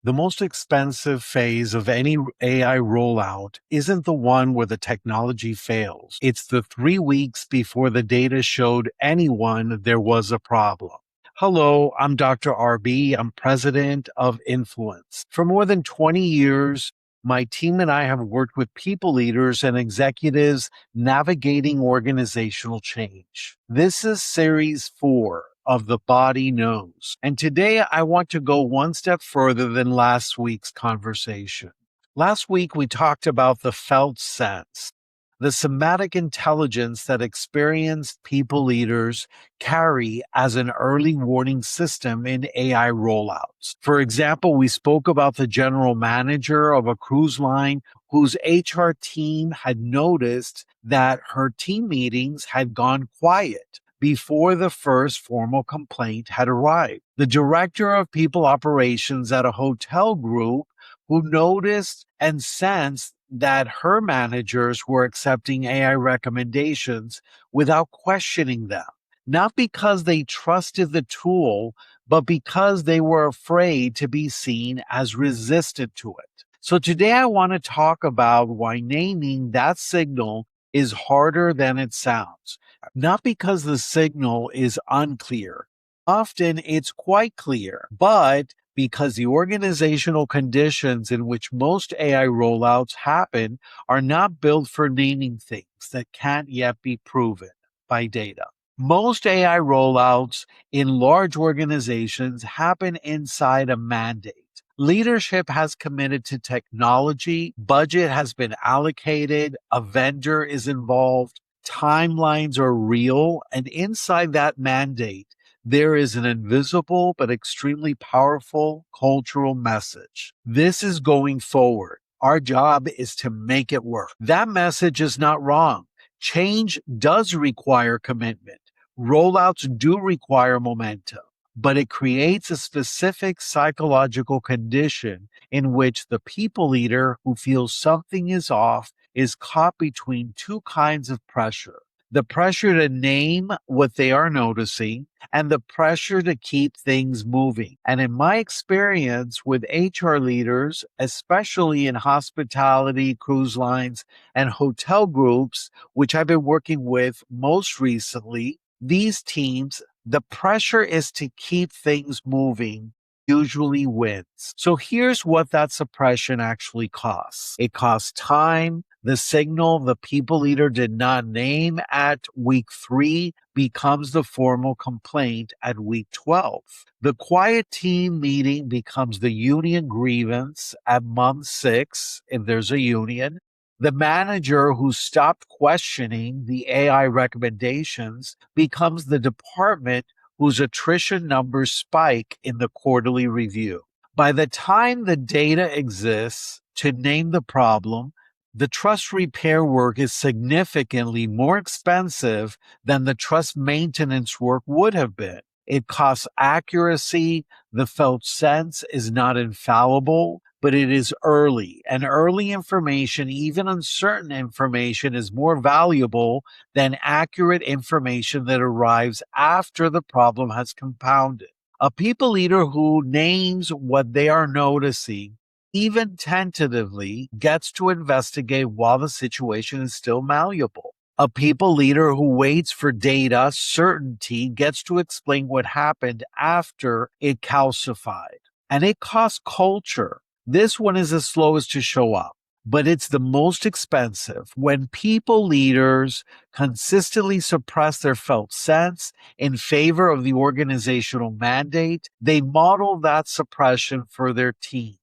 The most expensive phase of any AI rollout isn't the one where the technology fails. It's the 3 weeks before the data showed anyone there was a problem. Hello, I'm Dr. RB. I'm president of Influens. For more than 20 years, my team and I have worked with people leaders and executives navigating organizational change. This is series 4 of The Body Knows. And today I want to go one step further than last week's conversation. Last week we talked about the felt sense, the somatic intelligence that experienced people leaders carry as an early warning system in AI rollouts. For example, we spoke about the general manager of a cruise line whose HR team had noticed that her team meetings had gone quiet before the first formal complaint had arrived. The director of people operations at a hotel group who noticed and sensed that her managers were accepting AI recommendations without questioning them, not because they trusted the tool, but because they were afraid to be seen as resistant to it. So today I want to talk about why naming that signal is harder than it sounds. Not because the signal is unclear. Often it's quite clear, but because the organizational conditions in which most AI rollouts happen are not built for naming things that can't yet be proven by data. Most AI rollouts in large organizations happen inside a mandate. Leadership has committed to technology, budget has been allocated, a vendor is involved, timelines are real, and inside that mandate, there is an invisible but extremely powerful cultural message. This is going forward. Our job is to make it work. That message is not wrong. Change does require commitment. Rollouts do require momentum, but it creates a specific psychological condition in which the people leader who feels something is off is caught between two kinds of pressure. The pressure to name what they are noticing and the pressure to keep things moving. And in my experience with HR leaders, especially in hospitality, cruise lines, and hotel groups, which I've been working with most recently, these teams, the pressure is to keep things moving usually wins. So here's what that suppression actually costs. It costs time. The signal the people leader did not name at week 3 becomes the formal complaint at week 12. The quiet team meeting becomes the union grievance at month 6, if there's a union. The manager who stopped questioning the AI recommendations becomes the department whose attrition numbers spike in the quarterly review. By the time the data exists to name the problem, the trust repair work is significantly more expensive than the trust maintenance work would have been. It costs accuracy. The felt sense is not infallible, but it is early. And early information, even uncertain information, is more valuable than accurate information that arrives after the problem has compounded. A people leader who names what they are noticing, even tentatively, gets to investigate while the situation is still malleable. A people leader who waits for data certainty gets to explain what happened after it calcified. And it costs culture. This one is the slowest to show up, but it's the most expensive. When people leaders consistently suppress their felt sense in favor of the organizational mandate, they model that suppression for their teams.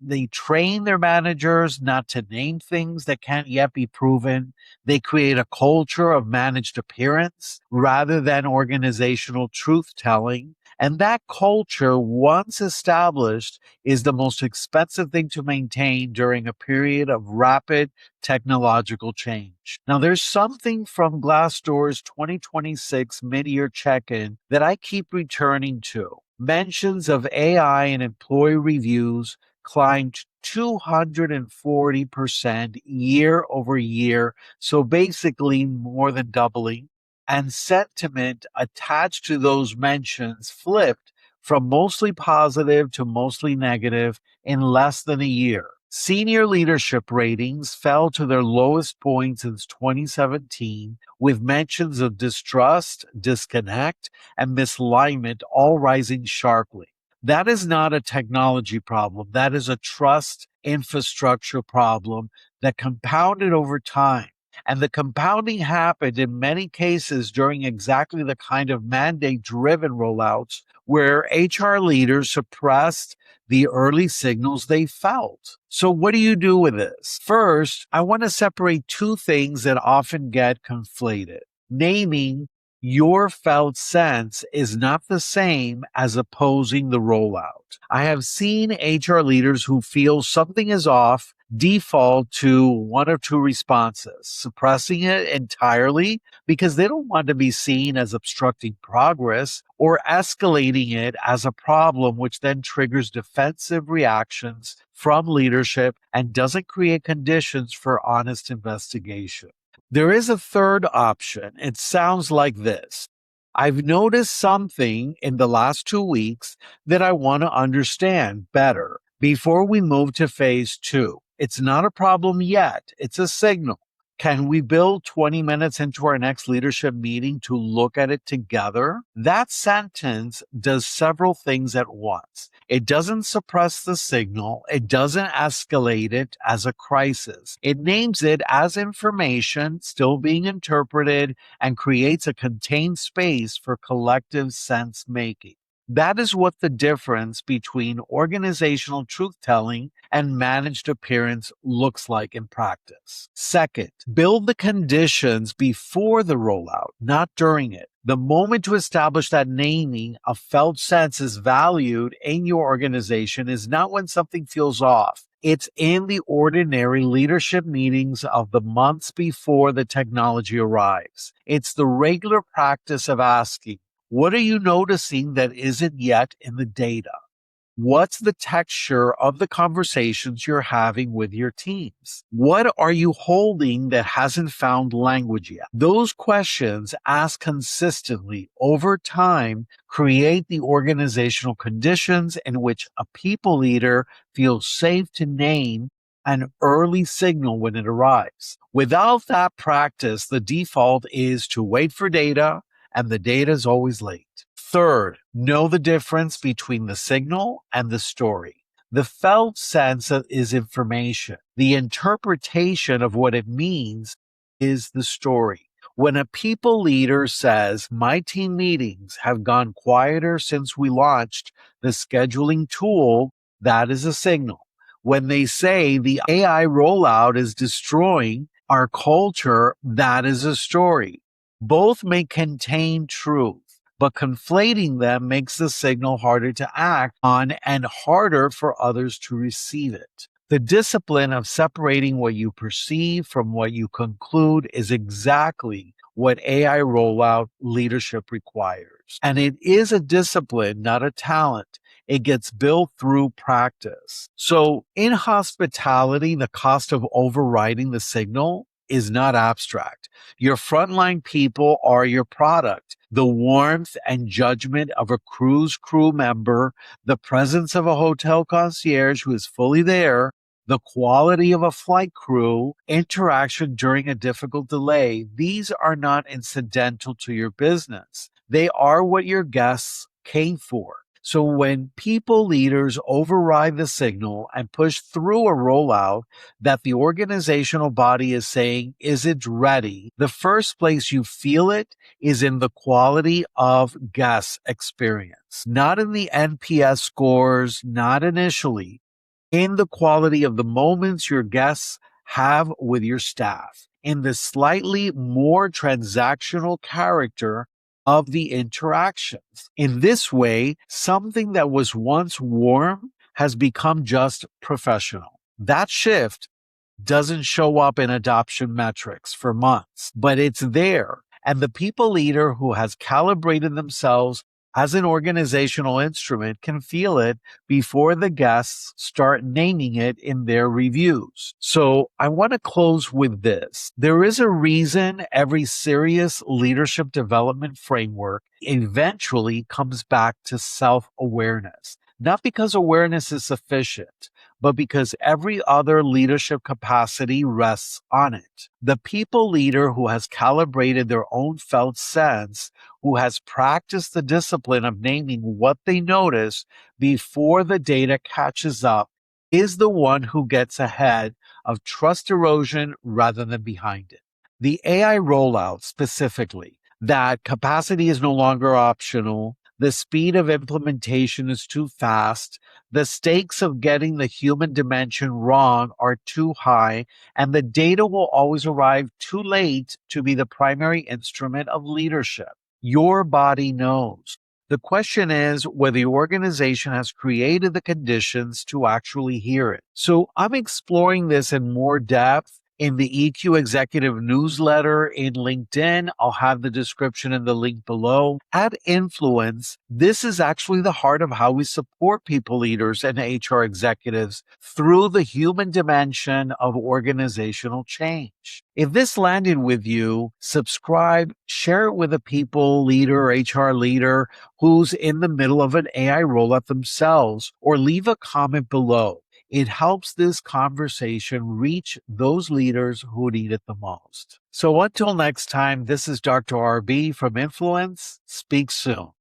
They train their managers not to name things that can't yet be proven. They create a culture of managed appearance rather than organizational truth telling. And that culture, once established, is the most expensive thing to maintain during a period of rapid technological change. Now, there's something from Glassdoor's 2026 midyear check-in that I keep returning to. Mentions of AI in employee reviews climbed 240% year over year, so basically more than doubling. And sentiment attached to those mentions flipped from mostly positive to mostly negative in less than a year. Senior leadership ratings fell to their lowest point since 2017, with mentions of distrust, disconnect, and misalignment all rising sharply. That is not a technology problem. That is a trust infrastructure problem that compounded over time. And the compounding happened in many cases during exactly the kind of mandate driven rollouts where HR leaders suppressed the early signals they felt. So, what do you do with this? First, I want to separate two things that often get conflated. Naming your felt sense is not the same as opposing the rollout. I have seen HR leaders who feel something is off default to one or two responses, suppressing it entirely because they don't want to be seen as obstructing progress, or escalating it as a problem, which then triggers defensive reactions from leadership and doesn't create conditions for honest investigation. There is a third option. It sounds like this. I've noticed something in the last 2 weeks that I want to understand better before we move to phase two. It's not a problem yet. It's a signal. Can we build 20 minutes into our next leadership meeting to look at it together? That sentence does several things at once. It doesn't suppress the signal. It doesn't escalate it as a crisis. It names it as information still being interpreted and creates a contained space for collective sense making. That is what the difference between organizational truth telling and managed appearance looks like in practice. Second, build the conditions before the rollout, not during it. The moment to establish that naming a felt sense is valued in your organization is not when something feels off. It's in the ordinary leadership meetings of the months before the technology arrives. It's the regular practice of asking, what are you noticing that isn't yet in the data? What's the texture of the conversations you're having with your teams? What are you holding that hasn't found language yet? Those questions asked consistently over time create the organizational conditions in which a people leader feels safe to name an early signal when it arrives. Without that practice, the default is to wait for data, and the data is always late. Third, know the difference between the signal and the story. The felt sense is information. The interpretation of what it means is the story. When a people leader says, my team meetings have gone quieter since we launched the scheduling tool, that is a signal. When they say the AI rollout is destroying our culture, that is a story. Both may contain truth, but conflating them makes the signal harder to act on and harder for others to receive it. The discipline of separating what you perceive from what you conclude is exactly what AI rollout leadership requires. And it is a discipline, not a talent. It gets built through practice. So in hospitality, the cost of overriding the signal is not abstract. Your frontline people are your product. The warmth and judgment of a cruise crew member, the presence of a hotel concierge who is fully there, the quality of a flight crew, interaction during a difficult delay, these are not incidental to your business. They are what your guests came for. So when people leaders override the signal and push through a rollout that the organizational body is saying isn't ready, the first place you feel it is in the quality of guest experience, not in the NPS scores, not initially, in the quality of the moments your guests have with your staff, in the slightly more transactional character of the interactions. In this way, something that was once warm has become just professional. That shift doesn't show up in adoption metrics for months, but it's there. And the people leader who has calibrated themselves as an organizational instrument can feel it before the guests start naming it in their reviews. So I want to close with this. There is a reason every serious leadership development framework eventually comes back to self-awareness. Not because awareness is sufficient, but because every other leadership capacity rests on it. The people leader who has calibrated their own felt sense, who has practiced the discipline of naming what they notice before the data catches up, is the one who gets ahead of trust erosion rather than behind it. The AI rollout specifically, that capacity is no longer optional, the speed of implementation is too fast, the stakes of getting the human dimension wrong are too high, and the data will always arrive too late to be the primary instrument of leadership. Your body knows. The question is whether the organization has created the conditions to actually hear it. So I'm exploring this in more depth in the EQ Executive newsletter in LinkedIn. I'll have the description in the link below. At Influens, this is actually the heart of how we support people leaders and HR executives through the human dimension of organizational change. If this landed with you, subscribe, share it with a people leader, HR leader who's in the middle of an AI rollout themselves, or leave a comment below. It helps this conversation reach those leaders who need it the most. So until next time, this is Dr. RB from Influens. Speak soon.